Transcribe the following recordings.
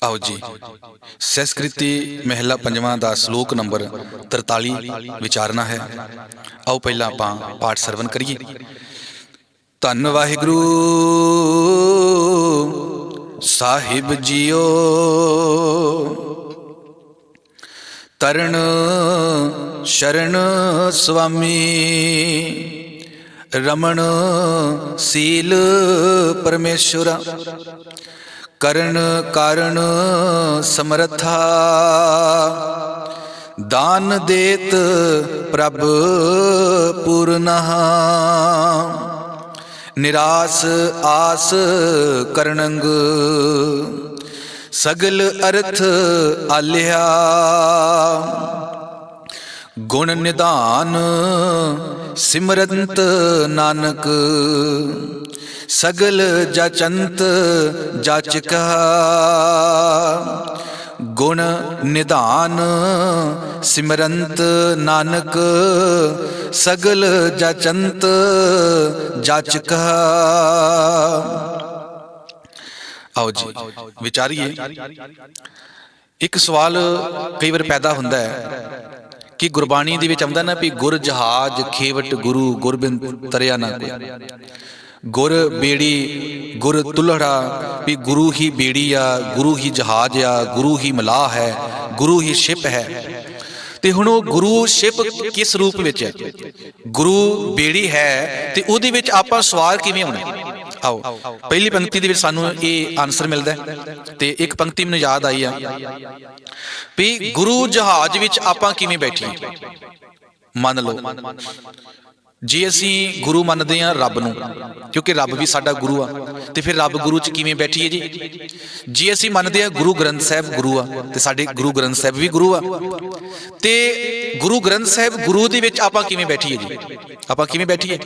आओ जी, संस्कृति महला पंजवां दा श्लोक नंबर 43 विचारना है। आओ पहला आपां पाठ सरवण करिए। धन वाहिगुरु साहिब जियो, तरण शरण स्वामी, रमण सील परमेश्वरा, करण कारण समर्था, दान देत प्रभ पूर्णहा, निरास आस करणंग, सगल अर्थ आलिया, गुण निधान सिमरंत नानक, सगल जाचंत जाचका, गुण निधान सिमरंत नानक, सगल जाचंत जाचका। आओ जी विचारिए। एक सवाल कई बार पैदा होता है कि गुरबाणी दे विच आउंदा ना भी गुर जहाज खेवट गुरु, गुरबिन तरिया ना कोई, गुर बेड़ी गुर तुलड़ा, भी गुरु ही बेड़ी आ, गुरु ही जहाज आ, गुरु ही मलाह है, गुरु ही शिप है। ते हुण वो गुरु शिप किस रूप विच है? गुरु बेड़ी है ते उहदे विच आपां सवार किवें होना? आओ पहली पंक्ति दे विच सानू ये आंसर मिलदा है। ते एक पंक्ति मैनूं याद आई आ भी गुरु जहाज विच आपां किवें बैठीए। मन लो जे असी गुरु मनते हाँ रब नूं, क्योंकि रब भी साडा गुरु आ, ते फिर रब गुरु च किवें बैठीए जी? जे असी मनते हैं गुरु ग्रंथ साहिब गुरु आ, ते साडे गुरु ग्रंथ साहिब भी गुरु आ, ते गुरु ग्रंथ साहिब गुरु दे विच आपां किवें बैठीए जी? आपां किवें बैठीए?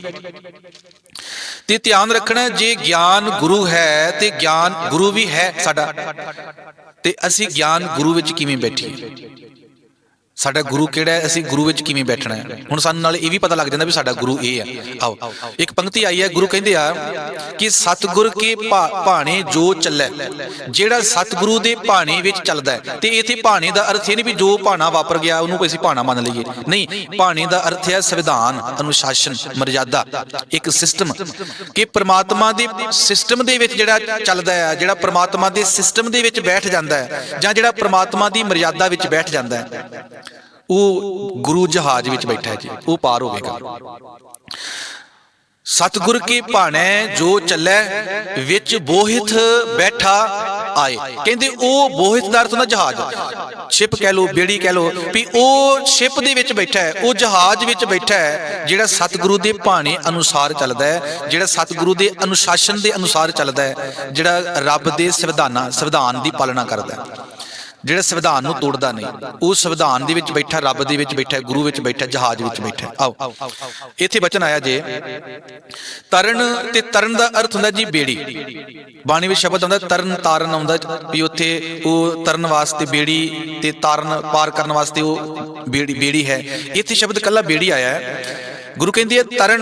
ते ध्यान रखना, जे ज्ञान गुरु है ते ज्ञान गुरु भी है साडा, ते असी ज्ञान गुरु विच किवें बैठीए? साडा गुरु किहड़ा है, असी गुरु विच किवें बैठना है? हुण सानूं नाल इह भी पता लग जांदा भी साडा गुरु इह है। आओ एक पंक्ति आई है, गुरु कहिंदे आ कि सतगुर के भाणे जो चलै, जिहड़ा सतगुरु दे भाणे विच चलदा है। ते इत्थे भाणे दा अर्थ इह नहीं भी जो भाणा वापर गया उहनूं कोई असीं भाणा मान लईए, नहीं। भाणे दा अर्थ है संविधान, अनुशासन, मर्यादा, एक सिस्टम, कि परमात्मा दे सिस्टम दे विच जिहड़ा चलदा है, जिहड़ा परमात्मा दे सिस्टम दे विच बैठ जांदा है, जां जिहड़ा परमात्मा दी मर्यादा विच बैठ जांदा है, वो गुरु जहाज विच बैठा है जी, वो पार होवेगा। सतगुर के भाणे जो चलै, विच बोहित बैठा आए। कहंदे ओ बोहित दा अर्थ हुंदा जहाज, शिप कह लो, बेड़ी कह लो, भी ओ शिप दे विच बैठा है, ओ जहाज विच बैठा है, जिहड़ा सतगुरु दे भाणे अनुसार चलदा है, जिहड़ा सतगुरु दे अनुशासन दे अनुसार चलदा है, जिहड़ा रब दे संविधान दी पालना करदा है, जिहड़ा संविधान नूं तोड़दा नहीं, वो संविधान दे विच बैठा, रब दे विच बैठा, गुरु विच बैठा, जहाज विच बैठा। आओ इत्थे वचन आया जे तरण, ते तरण दा अर्थ हुंदा जी बेड़ी। बाणी विच शब्द आउंदा तरण ताਰਨ आउंदा भी उत्थे वो तरण वास्ते बेड़ी, ते ताਰਨ पार करन वास्ते वो बेड़ी है। इत्थे शब्द कल्ला बेड़ी आया है। गुरु कहंदे तरण,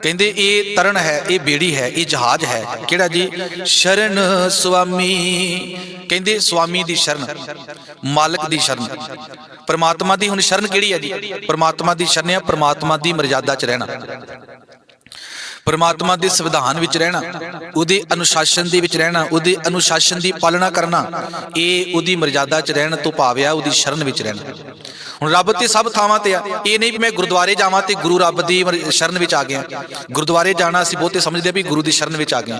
कहंदे ये तरण है, ये बेड़ी है, ये जहाज है, किहड़ा जी? शरण स्वामी, कहंदे स्वामी दी शरण, मालक दी शरण, परमात्मा दी। हुण शरण किहड़ी है जी? परमात्मा दी शरण है, परमात्मा दी मर्यादा च रहना, परमात्मा दे संविधान विच रहना, उहदे अनुशासन दे विच रहना, उहदे अनुशासन दी पालना करना, ये उहदी मर्यादा च रहण तो भाव आ उहदी शरण विच रहना। हुण रब ते सब थावां ते आ, ये नहीं भी मैं गुरुद्वारे जावां ते गुरु रब दी शरण विच आ गया। गुरुद्वारे जाना असीं बहुते समझदे भी गुरु दी शरण विच आ गया,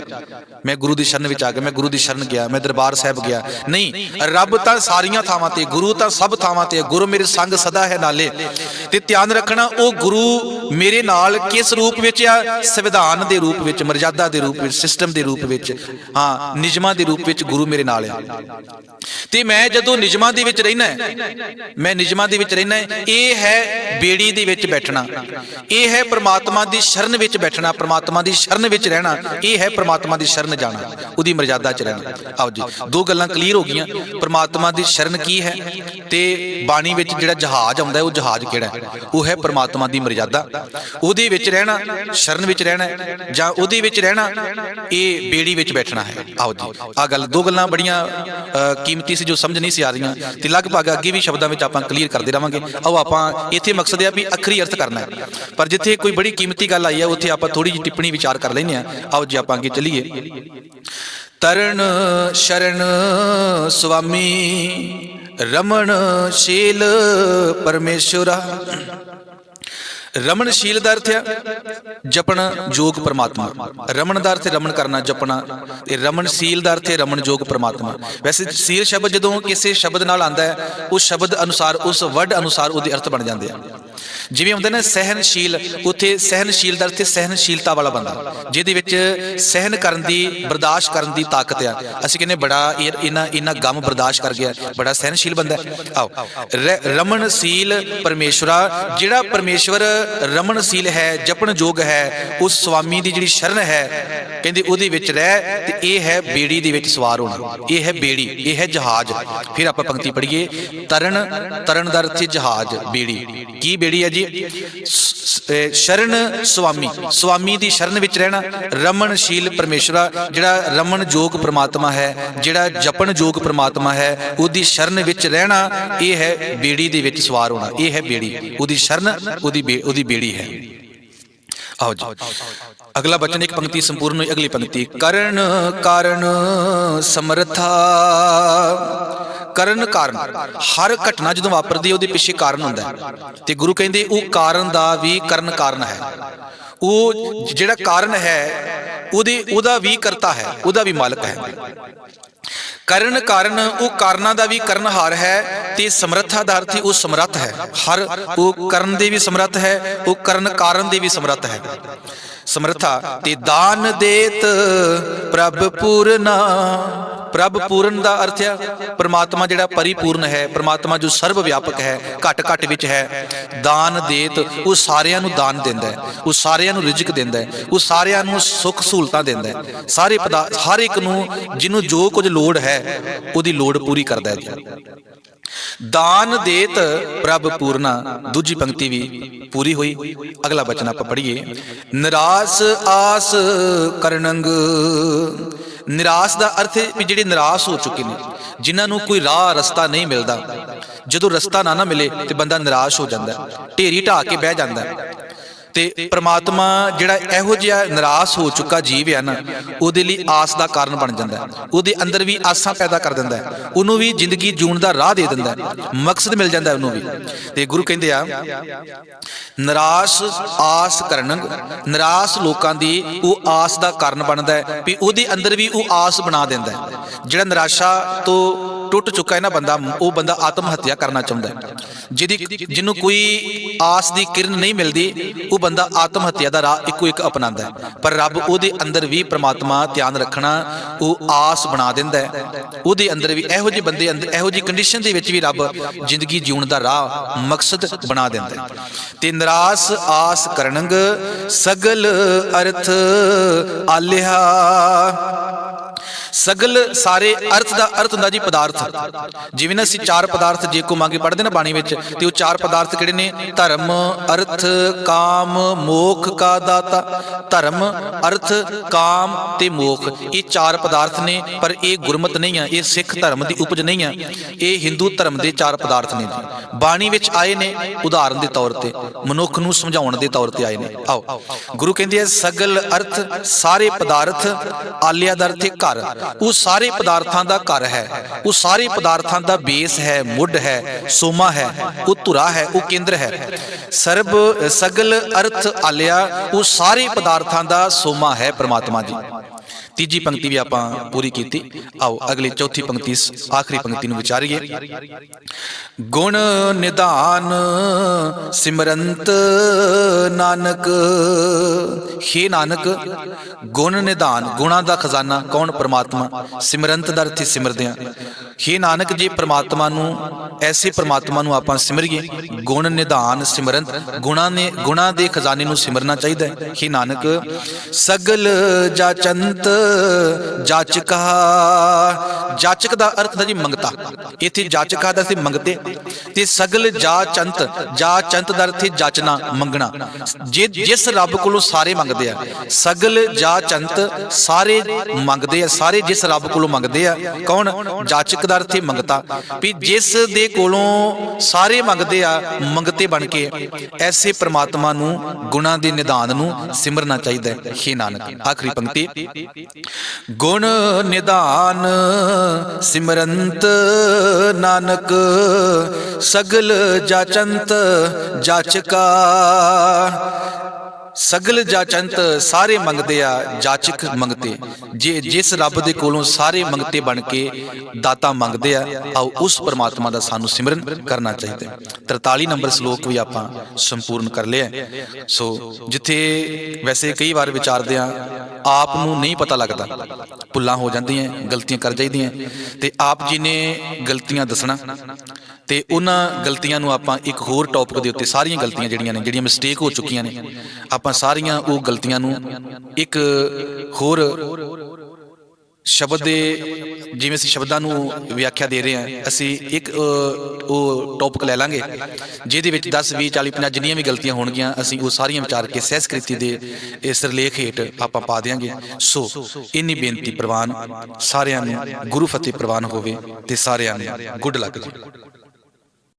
मैं गुरु दी शरण विच आ गया, मैं गुरु दी शरण गया, मैं दरबार साहिब गया, नहीं। रब तां सारियां थावां ते, गुरु तां सब थावां ते, गुरु मेरे संग सदा है नाले। ते ध्यान रखना, ओ गुरु मेरे नाल किस रूप विच आ? संविधान दे रूप विच, मर्यादा दे रूप विच, सिस्टम दे रूप विच, हाँ नियमां दे रूप विच गुरु मेरे नाल है। ਤੇ ਮੈਂ ਜਦੋਂ ਨਿਯਮਾਂ ਦੇ ਵਿੱਚ ਰਹਿਣਾ, ਮੈਂ ਨਿਯਮਾਂ ਦੇ ਵਿੱਚ ਰਹਿਣਾ, ਇਹ ਹੈ ਬੇੜੀ ਦੇ ਵਿੱਚ ਬੈਠਣਾ, ਇਹ ਹੈ ਪ੍ਰਮਾਤਮਾ ਦੀ ਸ਼ਰਨ ਵਿੱਚ ਬੈਠਣਾ, ਪ੍ਰਮਾਤਮਾ ਦੀ ਸ਼ਰਨ ਵਿੱਚ ਰਹਿਣਾ, ਇਹ ਹੈ ਪ੍ਰਮਾਤਮਾ ਦੀ ਸ਼ਰਨ ਜਾਣਾ, ਉਹਦੀ ਮਰਜ਼ਾਦਾ 'ਚ ਰਹਿਣਾ। ਆਓ ਜੀ, ਦੋ ਗੱਲਾਂ ਕਲੀਅਰ ਹੋ ਗਈਆਂ। ਪ੍ਰਮਾਤਮਾ ਦੀ ਸ਼ਰਨ ਕੀ ਹੈ ਤੇ ਬਾਣੀ ਵਿੱਚ ਜਿਹੜਾ ਜਹਾਜ਼ ਆਉਂਦਾ ਉਹ ਜਹਾਜ਼ ਕਿਹੜਾ? ਉਹ ਹੈ ਪ੍ਰਮਾਤਮਾ ਦੀ ਮਰਜ਼ਾਦਾ, ਉਹਦੇ ਵਿੱਚ ਰਹਿਣਾ, ਸ਼ਰਨ ਵਿੱਚ ਰਹਿਣਾ, ਜਾਂ ਉਹਦੇ ਵਿੱਚ ਰਹਿਣਾ, ਇਹ ਬੇੜੀ ਵਿੱਚ ਬੈਠਣਾ ਹੈ। ਆਓ ਜੀ, ਆਹ ਗੱਲ, ਦੋ ਗੱਲਾਂ ਬੜੀਆਂ ਕੀਮਤੀ ਸੀ ਜੋ ਸਮਝ ਨਹੀਂ ਸੀ ਆ ਰਹੀਆਂ, ਤੇ ਲਗਭਗ ਅੱਗੇ ਵੀ ਸ਼ਬਦਾਂ ਵਿੱਚ ਆਪਾਂ ਕਲੀਅਰ ਕਰਦੇ ਰਹਾਂਗੇ। ਆਓ ਆਪਾਂ ਇੱਥੇ ਮਕਸਦ ਹੈ ਵੀ ਅੱਖਰੀ ਅਰਥ ਕਰਨਾ ਹੈ, ਪਰ ਜਿੱਥੇ ਕੋਈ ਬੜੀ ਕੀਮਤੀ ਗੱਲ ਆਈ ਹੈ ਉੱਥੇ ਆਪਾਂ ਥੋੜੀ ਜਿਹੀ ਟਿੱਪਣੀ ਵਿਚਾਰ ਕਰ ਲੈਂਦੇ ਹਾਂ। ਆਓ ਜੀ ਆਪਾਂ ਅੱਗੇ ਚੱਲੀਏ। ਤਰਨ ਸ਼ਰਨ ਸੁਆਮੀ ਰਮਨ ਸ਼ੀਲ ਪਰਮੇਸ਼ਵਰਾ। ਰਮਨਸ਼ੀਲ ਦਾ ਅਰਥ ਹੈ ਜਪਣਾ ਜੋਗ ਪਰਮਾਤਮਾ। ਰਮਨ ਦਾ ਅਰਥ ਹੈ ਰਮਨ ਕਰਨਾ, ਜਪਣਾ, ਤੇ ਰਮਨਸ਼ੀਲ ਦਾ ਅਰਥ ਹੈ ਰਮਨ ਜੋਗ ਪਰਮਾਤਮਾ। ਵੈਸੇ ਸੀਲ ਸ਼ਬਦ ਜਦੋਂ ਕਿਸੇ ਸ਼ਬਦ ਨਾਲ ਆਉਂਦਾ ਹੈ, ਉਸ ਸ਼ਬਦ ਅਨੁਸਾਰ, ਉਸ ਵਰਡ ਅਨੁਸਾਰ ਉਹਦੇ ਅਰਥ ਬਣ ਜਾਂਦੇ ਆ। ਜਿਵੇਂ ਹੁੰਦਾ ਨਾ ਸਹਿਨਸ਼ੀਲ, ਉੱਥੇ ਸਹਿਨਸ਼ੀਲ ਦਾ ਅਰਥ ਸਹਿਨਸ਼ੀਲਤਾ ਵਾਲਾ ਬੰਦਾ, ਜਿਹਦੇ ਵਿੱਚ ਸਹਿਨ ਕਰਨ ਦੀ, ਬਰਦਾਸ਼ਤ ਕਰਨ ਦੀ ਤਾਕਤ ਆ। ਅਸੀਂ ਕਹਿੰਦੇ ਬੜਾ ਇਹਨਾਂ ਗਮ ਬਰਦਾਸ਼ਤ ਕਰ ਗਿਆ, ਬੜਾ ਸਹਿਨਸ਼ੀਲ ਬੰਦਾ। ਆਓ, ਰਮਨਸ਼ੀਲ ਪਰਮੇਸ਼ਵਰਾ, ਜਿਹੜਾ ਪਰਮੇਸ਼ਵਰ ਰਮਨਸ਼ੀਲ ਹੈ, ਜਪਣ ਯੋਗ ਹੈ, ਉਸ ਸਵਾਮੀ ਦੀ ਜਿਹੜੀ ਸ਼ਰਨ ਹੈ, ਕਹਿੰਦੇ ਉਹਦੇ ਵਿੱਚ ਰਹਿ, ਤੇ ਇਹ ਹੈ ਬੇੜੀ ਦੇ ਵਿੱਚ ਸਵਾਰ ਹੋਣਾ, ਇਹ ਹੈ ਬੇੜੀ, ਇਹ ਹੈ ਜਹਾਜ਼। ਫਿਰ ਆਪਾਂ ਪੰਕਤੀ ਪੜ੍ਹੀਏ। ਤਰਨ, ਤਰਨ ਦਾ ਅਰਥ ਜਹਾਜ਼, ਬੇੜੀ। ਕੀ ਬੇੜੀ ਹੈ ਜੀ? ਸ਼ਰਨ ਸੁਆਮੀ, ਸੁਆਮੀ ਦੀ ਸ਼ਰਨ ਵਿੱਚ ਰਹਿਣਾ। ਰਮਨਸ਼ੀਲ ਪਰਮੇਸ਼ਵਰਾ, ਜਿਹੜਾ ਰਮਨ ਯੋਗ ਪ੍ਰਮਾਤਮਾ ਹੈ, ਜਿਹੜਾ ਜਪਣ ਯੋਗ ਪ੍ਰਮਾਤਮਾ ਹੈ, ਉਹਦੀ ਸ਼ਰਨ ਵਿੱਚ ਰਹਿਣਾ, ਇਹ ਹੈ ਬੇੜੀ ਦੇ ਵਿੱਚ ਸਵਾਰ ਹੋਣਾ, ਇਹ ਹੈ ਬੇੜੀ, ਉਹਦੀ ਸ਼ਰਨ, ਉਹਦੀ ਬੇੜੀ ਹੈ। ਆਓ ਜੀ, ਅਗਲਾ ਬਚਨ, ਇੱਕ ਪੰਕਤੀ ਸੰਪੂਰਨ ਹੋਈ, ਅਗਲੀ ਪੰਕਤੀ। ਕਰਨ ਕਾਰਨ ਸਮਰਥਾ। ਕਰਨ ਕਾਰਨ, ਹਰ ਘਟਨਾ ਜਦੋਂ ਵਾਪਰਦੀ ਉਹਦੇ ਪਿੱਛੇ ਕਾਰਨ ਹੁੰਦਾ, ਤੇ ਗੁਰੂ ਕਹਿੰਦੇ ਉਹ ਕਾਰਨ ਦਾ ਵੀ ਕਰਨ ਕਾਰਨ ਹੈ। ਉਹ ਜਿਹੜਾ ਕਾਰਨ ਹੈ ਉਹਦਾ ਵੀ ਕਰਤਾ ਹੈ, ਉਹਦਾ ਵੀ ਮਾਲਕ ਹੈ। ਕਰਨ ਕਾਰਨ, ਉਹ ਕਾਰਨਾਂ ਦਾ ਵੀ ਕਰਨਹਾਰ ਹੈ, ਤੇ ਸਮਰੱਥਾ ਦਾ ਅਰਥ ਉਹ ਸਮਰੱਥ ਹੈ। ਹਰ ਉਹ ਕਰਨ ਦੇ ਵੀ ਸਮਰੱਥ ਹੈ, ਉਹ ਕਰਨ ਕਾਰਨ ਦੇ ਵੀ ਸਮਰੱਥ ਹੈ, ਸਮਰੱਥਾ। ਤੇ ਦਾਨ ਦੇਤ ਪ੍ਰਭ ਪੂਰਨਾ। ਪ੍ਰਭ ਪੂਰਨ ਦਾ ਅਰਥ ਹੈ ਪ੍ਰਮਾਤਮਾ ਜਿਹੜਾ ਪਰਿਪੂਰਨ ਹੈ, ਪ੍ਰਮਾਤਮਾ ਜੋ ਸਰਵ ਵਿਆਪਕ ਹੈ, ਘਟ ਘਟ ਵਿੱਚ ਹੈ। ਦਾਨ ਦੇਤ, ਉਹ ਸਾਰਿਆਂ ਨੂੰ ਦਾਨ ਦਿੰਦਾ ਹੈ, ਉਹ ਸਾਰਿਆਂ ਨੂੰ ਰਿਜ਼ਕ ਦਿੰਦਾ ਹੈ, ਉਹ ਸਾਰਿਆਂ ਨੂੰ ਸੁੱਖ ਸਹੂਲਤਾਂ ਦਿੰਦਾ ਹੈ। ਸਾਰੇ ਹਰ ਇੱਕ ਨੂੰ ਜਿਹਨੂੰ ਜੋ ਕੁਝ ਲੋੜ ਹੈ ਉਹਦੀ ਲੋੜ ਪੂਰੀ ਕਰਦਾ ਹੈ। ਦਾਨ ਦੇਤ ਪ੍ਰਭ ਪੂਰਨਾ। ਦੂਜੀ ਪੰਕਤੀ ਵੀ ਪੂਰੀ ਹੋਈ। ਅਗਲਾ ਬਚਨ ਆਪਾਂ ਪੜ੍ਹੀਏ। ਨਿਰਾਸ ਆਸ ਕਰਨੰਗ। ਨਿਰਾਸ ਦਾ ਅਰਥ ਹੈ ਵੀ ਜਿਹੜੇ ਨਿਰਾਸ਼ ਹੋ ਚੁੱਕੇ ਨੇ, ਜਿਨ੍ਹਾਂ ਨੂੰ ਕੋਈ ਰਾਹ ਰਸਤਾ ਨਹੀਂ ਮਿਲਦਾ। ਜਦੋਂ ਰਸਤਾ ਨਾ ਮਿਲੇ ਤੇ ਬੰਦਾ ਨਿਰਾਸ਼ ਹੋ ਜਾਂਦਾ, ਢੇਰੀ ਢਾਹ ਕੇ ਬਹਿ ਜਾਂਦਾ। ਤੇ ਪ੍ਰਮਾਤਮਾ ਜਿਹੜਾ ਇਹੋ ਜਿਹਾ ਨਿਰਾਸ਼ ਹੋ ਚੁੱਕਾ ਜੀਵ ਹੈ ਨਾ, ਉਹਦੇ ਲਈ ਆਸ ਦਾ ਕਾਰਨ ਬਣ ਜਾਂਦਾ, ਉਹਦੇ ਅੰਦਰ ਵੀ ਆਸਾਂ ਪੈਦਾ ਕਰ ਦਿੰਦਾ, ਉਹਨੂੰ ਵੀ ਜ਼ਿੰਦਗੀ ਜਿਉਣ ਦਾ ਰਾਹ ਦੇ ਦਿੰਦਾ, ਮਕਸਦ ਮਿਲ ਜਾਂਦਾ ਉਹਨੂੰ ਵੀ। ਤੇ ਗੁਰੂ ਕਹਿੰਦੇ ਆ ਨਿਰਾਸ਼ ਆਸ ਕਰਨੰਗ। ਨਿਰਾਸ਼ ਲੋਕਾਂ ਦੀ ਉਹ ਆਸ ਦਾ ਕਾਰਨ ਬਣਦਾ ਵੀ ਉਹਦੇ ਅੰਦਰ ਵੀ ਉਹ ਆਸ ਬਣਾ ਦਿੰਦਾ। ਜਿਹੜਾ ਨਿਰਾਸ਼ਾ ਤੋਂ ਟੁੱਟ ਚੁੱਕਾ ਹੈ ਨਾ ਬੰਦਾ, ਉਹ ਬੰਦਾ ਆਤਮ ਹੱਤਿਆ ਕਰਨਾ ਚਾਹੁੰਦਾ। ਜਿਹਨੂੰ ਕੋਈ ਆਸ ਦੀ ਕਿਰਨ ਨਹੀਂ ਮਿਲਦੀ, ਉਹ ਬੰਦਾ ਆਤਮ ਹੱਤਿਆ ਦਾ ਰਾਹ ਇੱਕੋ ਇੱਕ ਅਪਣਾਉਂਦਾ। ਪਰ ਰੱਬ ਉਹਦੇ ਅੰਦਰ ਵੀ, ਪ੍ਰਮਾਤਮਾ ਧਿਆਨ ਰੱਖਣਾ, ਉਹ ਆਸ ਬਣਾ ਦਿੰਦਾ। ਉਹਦੇ ਅੰਦਰ ਵੀ ਇਹੋ ਜਿਹੇ ਬੰਦੇ ਅੰਦਰ, ਇਹੋ ਜਿਹੀ ਕੰਡੀਸ਼ਨ ਦੇ ਵਿੱਚ ਵੀ ਰੱਬ ਜ਼ਿੰਦਗੀ ਜਿਉਣ ਦਾ ਰਾਹ, ਮਕਸਦ ਬਣਾ ਦਿੰਦਾ। ਤੇ ਨਿਰਾਸ ਆਸ ਕਰਨੰਗ ਸਗਲ ਅਰਥ ਆਲਿਆ। ਸਗਲ ਸਾਰੇ ਅਰਥ ਦਾ ਅਰਥ ਹੁੰਦਾ ਜੀ ਪਦਾਰਥ। ਜਿਵੇਂ ਨਾ ਅਸੀਂ ਚਾਰ ਪਦਾਰਥ ਜੇ ਕੋ ਮੰਗੇ ਪੜ੍ਹਦੇ ਨਾ ਬਾਣੀ ਵਿੱਚ, ਤੇ ਉਹ ਚਾਰ ਪਦਾਰਥ ਕਿਹੜੇ ਨੇ? ਧਰਮ ਅਰਥ ਕਾਮ ਮੋਖ ਕਾ ਦਾਤਾ। ਧਰਮ ਅਰਥ ਕਾਮ ਤੇ ਮੋਖ, ਇਹ ਚਾਰ ਪਦਾਰਥ ਨੇ। ਪਰ ਇਹ ਗੁਰਮਤ ਨਹੀਂ ਆ, ਇਹ ਸਿੱਖ ਧਰਮ ਦੀ ਉਪਜ ਨਹੀਂ ਆ, ਇਹ ਹਿੰਦੂ ਧਰਮ ਦੇ ਚਾਰ ਪਦਾਰਥ ਨੇ ਜੀ। ਬਾਣੀ ਵਿੱਚ ਆਏ ਨੇ ਉਦਾਹਰਨ ਦੇ ਤੌਰ ਤੇ, ਮਨੁੱਖ ਨੂੰ ਸਮਝਾਉਣ ਦੇ ਤੌਰ ਤੇ ਆਏ ਨੇ। ਆਓ ਗੁਰੂ ਕਹਿੰਦੇ ਆ ਸਗਲ ਅਰਥ ਸਾਰੇ ਪਦਾਰਥ, ਆਲਿਆ ਦਾ ਅਰਥ ਘਰ। ਉਹ ਸਾਰੇ ਪਦਾਰਥਾਂ ਦਾ ਘਰ ਹੈ, ਉਹ ਸਾਰੇ ਪਦਾਰਥਾਂ ਦਾ ਬੇਸ ਹੈ, ਮੁੱਢ ਹੈ, ਸੋਮਾ ਹੈ, ਉਹ ਧੁਰਾ ਹੈ, ਉਹ ਕੇਂਦਰ ਹੈ। ਸਰਬ ਸਗਲ ਅਰਥ ਆਲਿਆ, ਉਹ ਸਾਰੇ ਪਦਾਰਥਾਂ ਦਾ ਸੋਮਾ ਹੈ ਪ੍ਰਮਾਤਮਾ ਜੀ। ਤੀਜੀ ਪੰਕਤੀ ਵੀ ਆਪਾਂ ਪੂਰੀ ਕੀਤੀ। ਆਓ ਅਗਲੀ ਚੌਥੀ ਪੰਕਤੀ, ਆਖਰੀ ਪੰਕਤੀ ਨੂੰ ਵਿਚਾਰੀਏ। ਗੁਣ ਨਿਧਾਨ ਸਿਮਰੰਤ ਨਾਨਕ। ਹੇ ਨਾਨਕ, गुण निधान, गुणा का खजाना कौन? परमात्मा। सिमरंत दा अर्थ सिमरदियां। हे नानक जी परमात्मा नू, ऐसे परमात्मा नू आपां सिमरिए। गुण निधान सिमरंत, गुणा दे खजाने नू सिमरना चाहिए। हे नानक सगल जाचंत जाचका, जाचक दा अर्थ है जी मंगता, इत्थे जाचका दा सी मंगते, ते सगल जाचंत, जाचंत दा अर्थ जाचना मंगना। जिस रब कोलों सारे मंगते हैं, सगल जाचंत सारे मंगते हैं, सारे जिस रब कोलों मंगते हैं, कौन? जाचक दा अर्थ मंगता, भी जिस दे कोलों सारे मंगते आ, मंगते बन के ऐसे परमात्मा नू, गुणा दे निधान नू सिमरना चाहिए। हे नानक, आखिरी पंक्ति, गुण निधान सिमरंत नानक सगल जाचंत जाचका। सगल जाचंत सारे मंगते आ, जाचक मंगते। जिस रब दे कोलों सारे मंगते बन के दाता मंगते आ, आओ उस परमात्मा का सानू सिमरन करना चाहिए। 43 नंबर श्लोक भी आपां संपूर्ण कर लिया। सो जिथे वैसे कई बार विचारते हैं, आप नू नहीं पता लगता, भुल्लां हो जांदियां, गलतियां कर जाइदियां, ते आप जी ने गलतियां दसना, ते उन्हां गलतियां नू आपां एक होर टॉपिक दे उत्ते सारियां गलतियां जिहड़ियां ने, जिहड़ियां मिसटेक हो चुकियां ने, आपां सारियां वो गलतियां नू एक होर शब्द दे, जिवें असीं शब्दां नू व्याख्या दे रहे हैं, असीं एक वो टॉपिक लै लांगे जिहदे विच 10 20 40 50 जिन्नियां भी गलतियां होणगियां, असीं वो सारियां विचार के सहस्कृति दे इस सिरलेख हेठ आपां पा देंगे। सो इन्नी बेनती प्रवान सारियां नू गुरु फतेह प्रवान होवे ते सारियां नू गुड लक जी।